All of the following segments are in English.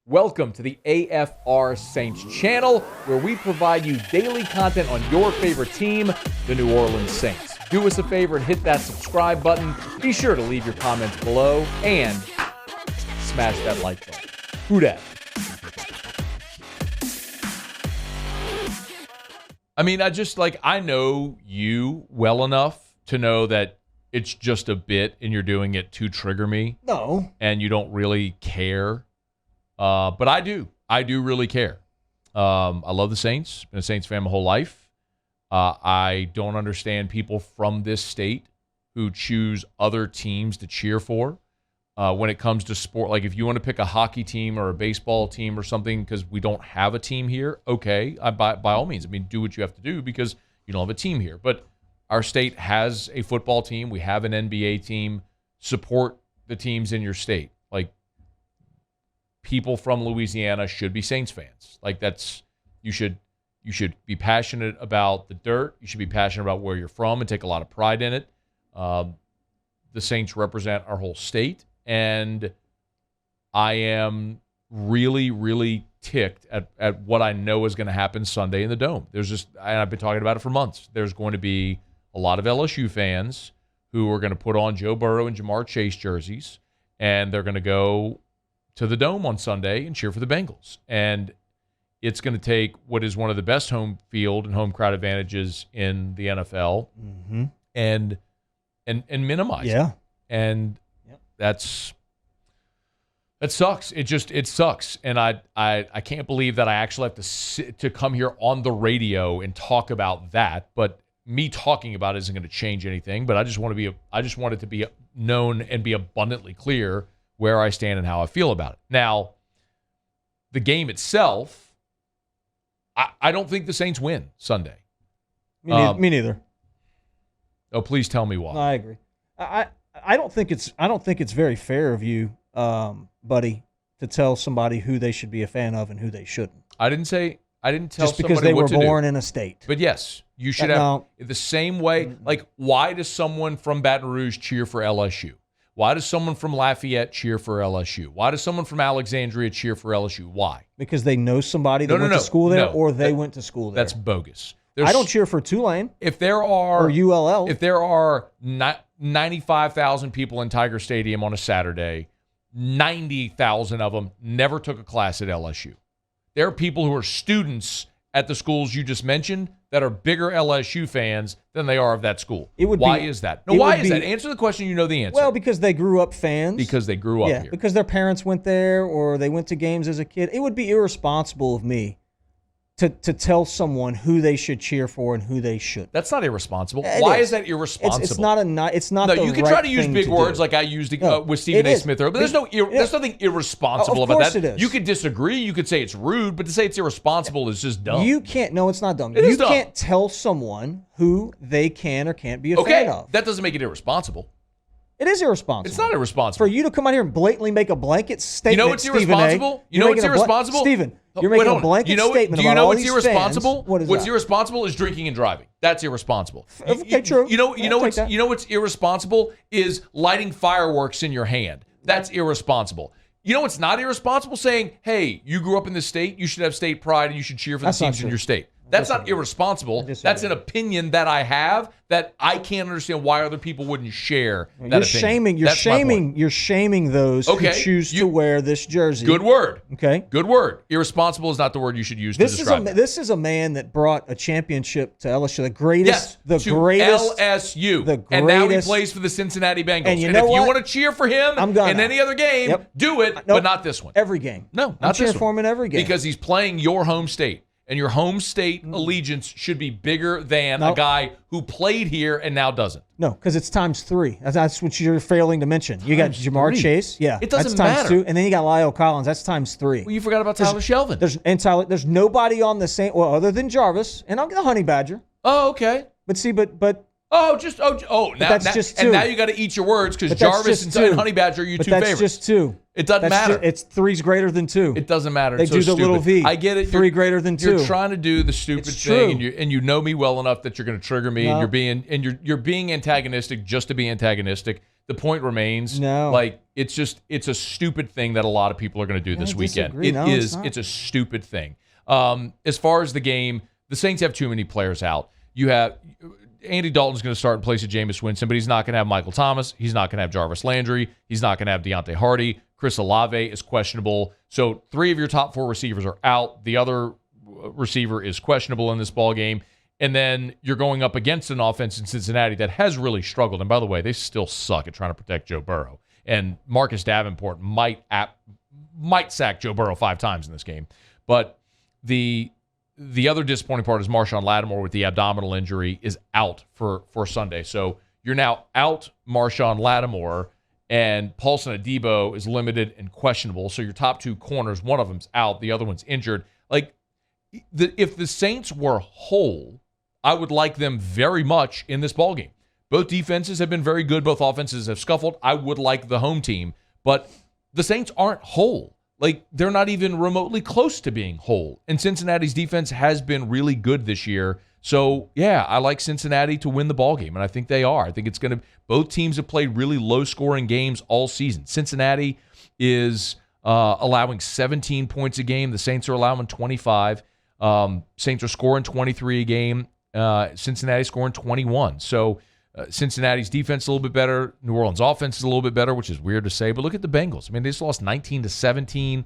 Welcome to the AFR Saints channel, where we provide you daily content on your favorite team, the New Orleans Saints. Do us a favor and hit that subscribe button. Be sure to leave your comments below and smash that like button. Who dat? I mean, I know you well enough to know that it's just a bit and you're doing it to trigger me. No. And you don't really care. But I do. I do really care. I love the Saints. Been a Saints fan my whole life. I don't understand people from this state who choose other teams to cheer for when it comes to sport. Like, if you want to pick a hockey team or a baseball team or something because we don't have a team here, okay, by all means. I mean, do what you have to do because you don't have a team here. But our state has a football team. We have an NBA team. Support the teams in your state. Like, people from Louisiana should be Saints fans. Like, you should be passionate about the dirt. You should be passionate about where you're from and take a lot of pride in it. The Saints represent our whole state, and I am really, really ticked at what I know is going to happen Sunday in the Dome. And I've been talking about it for months. There's going to be a lot of LSU fans who are going to put on Joe Burrow and Jamar Chase jerseys, and they're going to go to the Dome on Sunday and cheer for the Bengals. And it's going to take what is one of the best home field and home crowd advantages in the NFL and minimize it. And that sucks. It sucks. And I can't believe that I actually have to come here on the radio and talk about that. But me talking about it isn't going to change anything. But I just want it to be known and be abundantly clear where I stand and how I feel about it. Now, the game itself, I don't think the Saints win Sunday. Me neither. Oh, please tell me why. No, I agree. I don't think it's very fair of you, buddy, to tell somebody who they should be a fan of and who they shouldn't. I didn't tell just because they were born in a state. But yes, you should have the same way. Like, why does someone from Baton Rouge cheer for LSU? Why does someone from Lafayette cheer for LSU? Why does someone from Alexandria cheer for LSU? Why? Because they know somebody that went to school there, or they went to school there. That's bogus. I don't cheer for Tulane. If there are or ULL, if there are 95,000 people in Tiger Stadium on a Saturday, 90,000 of them never took a class at LSU. There are people who are students at the schools you just mentioned that are bigger LSU fans than they are of that school. Why is that? No, why is that? Answer the question, you know the answer. Well, because they grew up fans. Because they grew up here. Because their parents went there or they went to games as a kid. It would be irresponsible of me to tell someone who they should cheer for and who they shouldn't. That's not irresponsible. Why is that irresponsible? It's not. No, you can try to use big words like I used with Stephen A. Smith earlier, but there's nothing irresponsible about that. Of course it is. You could disagree. You could say it's rude, but to say it's irresponsible is just dumb. You can't. No, it's not dumb. It is dumb. Can't tell someone who they can or can't be a fan of. That doesn't make it irresponsible. It is irresponsible. It's not irresponsible. For you to come out here and blatantly make a blanket statement. You know what's irresponsible? You know what's irresponsible? Stephen, you're making a blanket statement about all these fans. Do you know what's irresponsible? What is what's irresponsible is drinking and driving. That's irresponsible. Okay, true. You know what's irresponsible is lighting fireworks in your hand. That's irresponsible. You know what's not irresponsible? Saying, hey, you grew up in this state, you should have state pride and you should cheer for the teams in your state. That's not irresponsible. That's an opinion that I have that I can't understand why other people wouldn't share that opinion. You're shaming those who choose to wear this jersey. Good word. Okay. Good word. Irresponsible is not the word you should use to describe that. This is a man that brought a championship to LSU, the greatest. LSU. And now he plays for the Cincinnati Bengals. And if you want to cheer for him in any other game, do it, but not this one. Every game. No, not I'm this cheering one. for him in every game. Because he's playing your home state. And your home state allegiance should be bigger than a guy who played here and now doesn't. No, because it's times 3. That's what you're failing to mention. You got Jamar Chase. Yeah. It doesn't that's matter. times 2. And then you got Lyle Collins. That's times 3. Well, you forgot about Tyler Shelvin. There's nobody on the same, other than Jarvis. And I'll get the Honey Badger. Oh, okay. But see, but now just 2. And now you got to eat your words because Jarvis and Honey Badger are your two favorites. That's just 2. It doesn't matter. It's 3's greater than 2. It doesn't matter. They do the little V. I get it. 3 greater than 2. You're trying to do the stupid thing, and you know me well enough that you're going to trigger me, and you're being antagonistic just to be antagonistic. the point remains. No. Like, it's a stupid thing that a lot of people are going to do this weekend. Disagree. No, It's a stupid thing. As far as the game, the Saints have too many players out. You have Andy Dalton's going to start in place of Jameis Winston, but he's not going to have Michael Thomas. He's not going to have Jarvis Landry. He's not going to have Deontay Hardy. Chris Olave is questionable. So 3 of your top 4 receivers are out. The other receiver is questionable in this ball game. And then you're going up against an offense in Cincinnati that has really struggled. And by the way, they still suck at trying to protect Joe Burrow. And Marcus Davenport might sack Joe Burrow 5 times in this game. But the other disappointing part is Marshawn Lattimore with the abdominal injury is out for Sunday. So you're now out Marshawn Lattimore, and Paulson Adebo is limited and questionable. So your top 2 corners, one of them's out, the other one's injured. Like, if the Saints were whole, I would like them very much in this ballgame. Both defenses have been very good. Both offenses have scuffled. I would like the home team, but the Saints aren't whole. Like, they're not even remotely close to being whole. And Cincinnati's defense has been really good this year. So, yeah, I like Cincinnati to win the ballgame, and I think they are. I think it's going to – both teams have played really low-scoring games all season. Cincinnati is allowing 17 points a game. The Saints are allowing 25. Saints are scoring 23 a game. Cincinnati scoring 21. So Cincinnati's defense is a little bit better. New Orleans' offense is a little bit better, which is weird to say. But look at the Bengals. I mean, they just lost 19-17.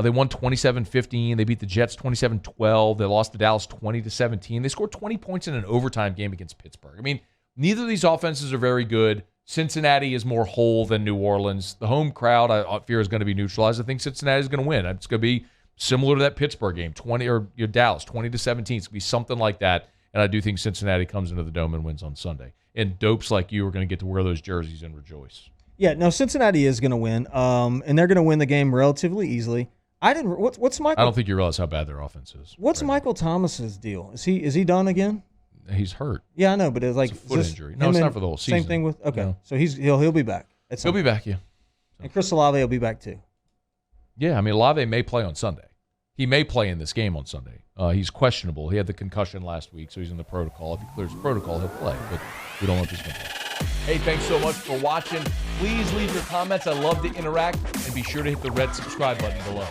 They won 27-15. They beat the Jets 27-12. They lost to Dallas 20-17. They scored 20 points in an overtime game against Pittsburgh. I mean, neither of these offenses are very good. Cincinnati is more whole than New Orleans. The home crowd, I fear, is going to be neutralized. I think Cincinnati is going to win. It's going to be similar to that Pittsburgh game, Dallas 20-17. It's going to be something like that. And I do think Cincinnati comes into the Dome and wins on Sunday. And dopes like you are going to get to wear those jerseys and rejoice. Yeah, no, Cincinnati is going to win, and they're going to win the game relatively easily. What's Michael? I don't think you realize how bad their offense is. What's right Michael Thomas's deal? Is he done again? He's hurt. Yeah, I know, but it's like a foot injury. No, it's not for the whole season. Same thing with No. So he'll be back. He'll be back, yeah. And Chris Olave will be back too. Yeah, I mean, Olave may play on Sunday. He may play in this game on Sunday. He's questionable. He had the concussion last week, so he's in the protocol. If he clears the protocol, he'll play, but we don't know if he's going to play. Hey, thanks so much for watching. Please leave your comments. I love to interact, and be sure to hit the red subscribe button below.